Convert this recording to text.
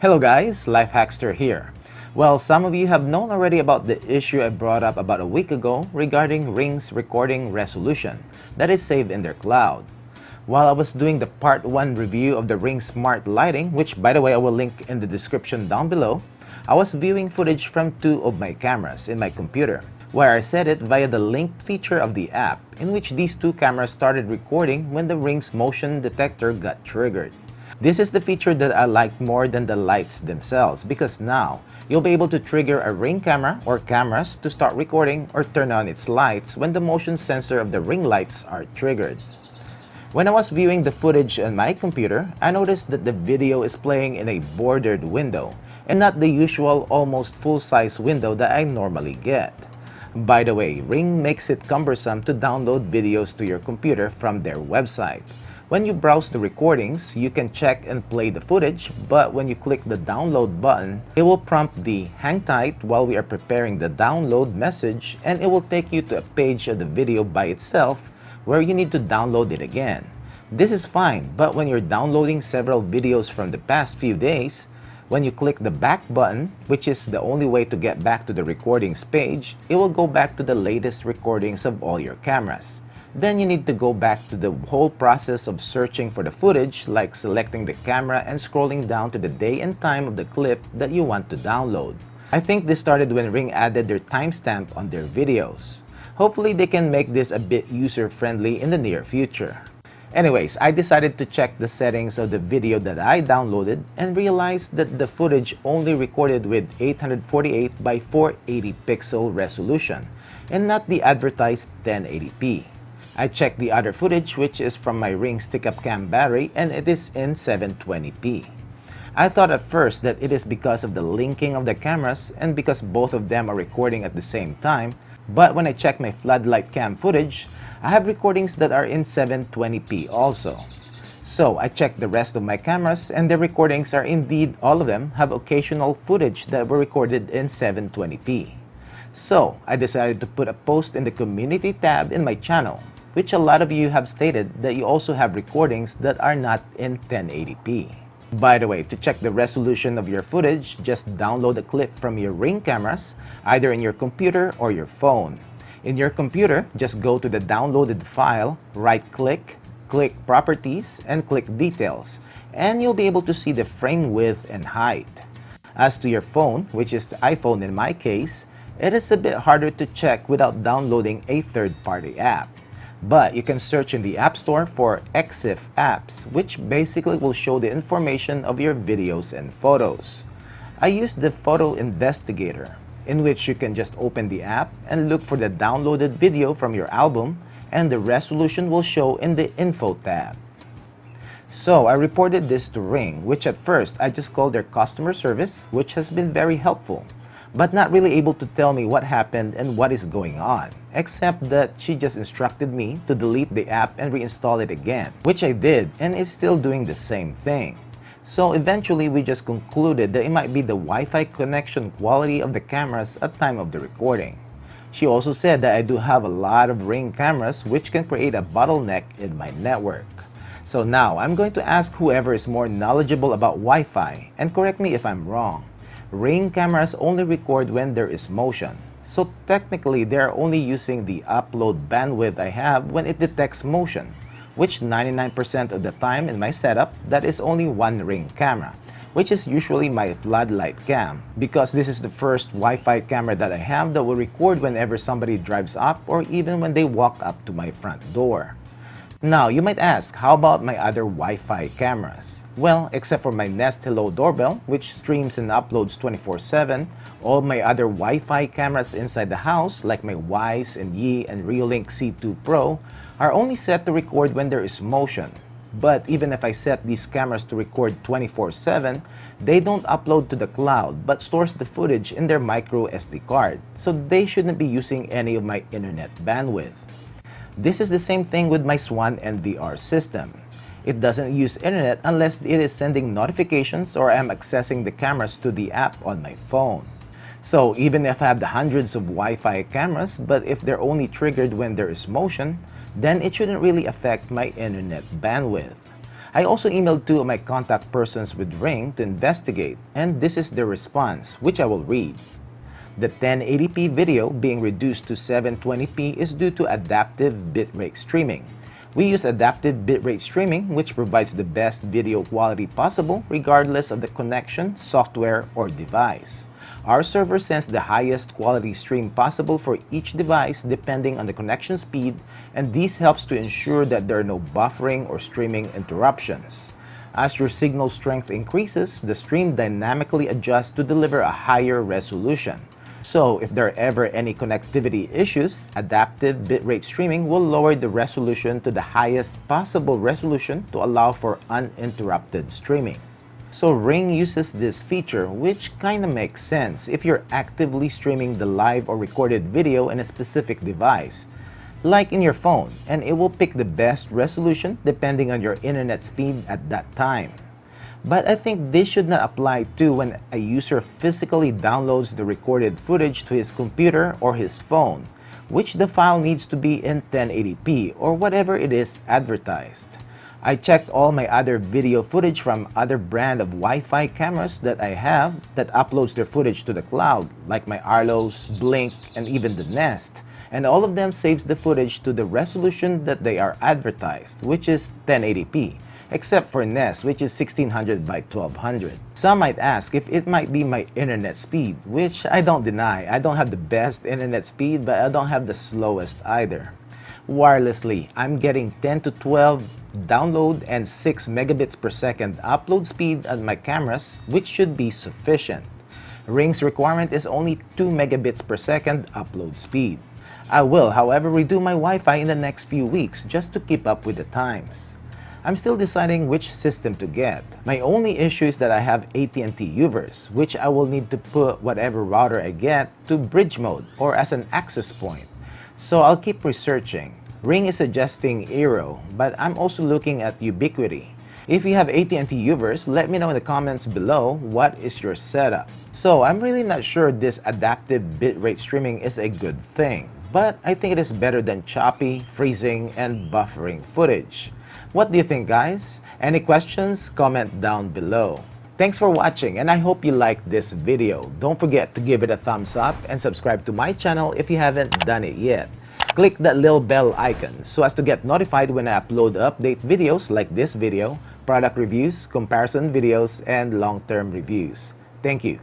Hello guys, Life Hackster here. Well, some of you have known already about the issue I brought up about a week ago regarding Ring's recording resolution that is saved in their cloud. While I was doing the part 1 review of the Ring Smart Lighting, which by the way I will link in the description down below, I was viewing footage from 2 of my cameras in my computer, where I set it via the linked feature of the app, in which these 2 cameras started recording when the Ring's motion detector got triggered. This is the feature that I like more than the lights themselves, because now you'll be able to trigger a Ring camera or cameras to start recording or turn on its lights when the motion sensor of the Ring lights are triggered. When I was viewing the footage on my computer, I noticed that the video is playing in a bordered window and not the usual almost full-size window that I normally get. By the way, Ring makes it cumbersome to download videos to your computer from their website. When you browse the recordings, you can check and play the footage, but when you click the download button, it will prompt the hang tight while we are preparing the download message, and it will take you to a page of the video by itself where you need to download it again. This is fine, but when you're downloading several videos from the past few days, when you click the back button, which is the only way to get back to the recordings page, it will go back to the latest recordings of all your cameras. Then you need to go back to the whole process of searching for the footage, like selecting the camera and scrolling down to the day and time of the clip that you want to download. I think this started when Ring added their timestamp on their videos. Hopefully they can make this a bit user-friendly in the near future. Anyways, I decided to check the settings of the video that I downloaded and realized that the footage only recorded with 848 by 480 pixel resolution and not the advertised 1080p. I checked the other footage, which is from my Ring stick-up cam battery, and it is in 720p. I thought at first that it is because of the linking of the cameras and because both of them are recording at the same time, but when I check my floodlight cam footage, I have recordings that are in 720p also. So I checked the rest of my cameras, and the recordings are indeed, all of them have occasional footage that were recorded in 720p. So I decided to put a post in the community tab in my channel, which a lot of you have stated that you also have recordings that are not in 1080p. By the way, to check the resolution of your footage, just download a clip from your Ring cameras, either in your computer or your phone. In your computer, just go to the downloaded file, right-click, click Properties, and click Details, and you'll be able to see the frame width and height. As to your phone, which is the iPhone in my case, it is a bit harder to check without downloading a third-party app. But you can search in the App Store for EXIF apps, which basically will show the information of your videos and photos. I used the Photo Investigator, in which you can just open the app and look for the downloaded video from your album, and the resolution will show in the Info tab. So I reported this to Ring, which at first I just called their customer service, which has been very helpful, but not really able to tell me what happened and what is going on, except that she just instructed me to delete the app and reinstall it again, which I did, and it's still doing the same thing. So eventually we just concluded that it might be the Wi-Fi connection quality of the cameras at time of the recording. She also said that I do have a lot of Ring cameras, which can create a bottleneck in my network. So now I'm going to ask whoever is more knowledgeable about Wi-Fi, and correct me if I'm wrong. Ring cameras only record when there is motion. So technically, they are only using the upload bandwidth I have when it detects motion, which 99% of the time in my setup, that is only one Ring camera, which is usually my floodlight cam, because this is the first Wi-Fi camera that I have that will record whenever somebody drives up or even when they walk up to my front door. Now, you might ask, how about my other Wi-Fi cameras? Well, except for my Nest Hello doorbell, which streams and uploads 24/7, all my other Wi-Fi cameras inside the house, like my Wise and Yi and Reolink C2 Pro, are only set to record when there is motion. But even if I set these cameras to record 24/7, they don't upload to the cloud but stores the footage in their micro SD card, so they shouldn't be using any of my internet bandwidth. This is the same thing with my Swan NVR system. It doesn't use internet unless it is sending notifications or I'm accessing the cameras to the app on my phone. So even if I have the hundreds of Wi-Fi cameras, but if they're only triggered when there is motion, then it shouldn't really affect my internet bandwidth. I also emailed 2 of my contact persons with Ring to investigate, and this is their response, which I will read. The 1080p video being reduced to 720p is due to adaptive bitrate streaming. We use adaptive bitrate streaming, which provides the best video quality possible regardless of the connection, software, or device. Our server sends the highest quality stream possible for each device depending on the connection speed, and this helps to ensure that there are no buffering or streaming interruptions. As your signal strength increases, the stream dynamically adjusts to deliver a higher resolution. So if there are ever any connectivity issues, adaptive bitrate streaming will lower the resolution to the highest possible resolution to allow for uninterrupted streaming. So Ring uses this feature, which kinda makes sense if you're actively streaming the live or recorded video in a specific device, like in your phone, and it will pick the best resolution depending on your internet speed at that time. But I think this should not apply to when a user physically downloads the recorded footage to his computer or his phone, which the file needs to be in 1080p or whatever it is advertised. I checked all my other video footage from other brand of Wi-Fi cameras that I have that uploads their footage to the cloud, like my Arlo's, Blink, and even the Nest, and all of them saves the footage to the resolution that they are advertised, which is 1080p. Except for Nest, which is 1600 by 1200. Some might ask if it might be my internet speed, which I don't deny. I don't have the best internet speed, but I don't have the slowest either. Wirelessly, I'm getting 10 to 12 download and 6 megabits per second upload speed on my cameras, which should be sufficient. Ring's requirement is only 2 megabits per second upload speed. I will, however, redo my Wi-Fi in the next few weeks just to keep up with the times. I'm still deciding which system to get. My only issue is that I have AT&T Uverse, which I will need to put whatever router I get to bridge mode or as an access point. So I'll keep researching. Ring is suggesting Eero, but I'm also looking at Ubiquiti. If you have AT&T Uverse, let me know in the comments below what is your setup. So I'm really not sure this adaptive bitrate streaming is a good thing, but I think it is better than choppy, freezing, and buffering footage. What do you think, guys? Any questions? Comment down below. Thanks for watching, and I hope you liked this video. Don't forget to give it a thumbs up and subscribe to my channel if you haven't done it yet. Click that little bell icon so as to get notified when I upload update videos like this video, product reviews, comparison videos, and long-term reviews. Thank you.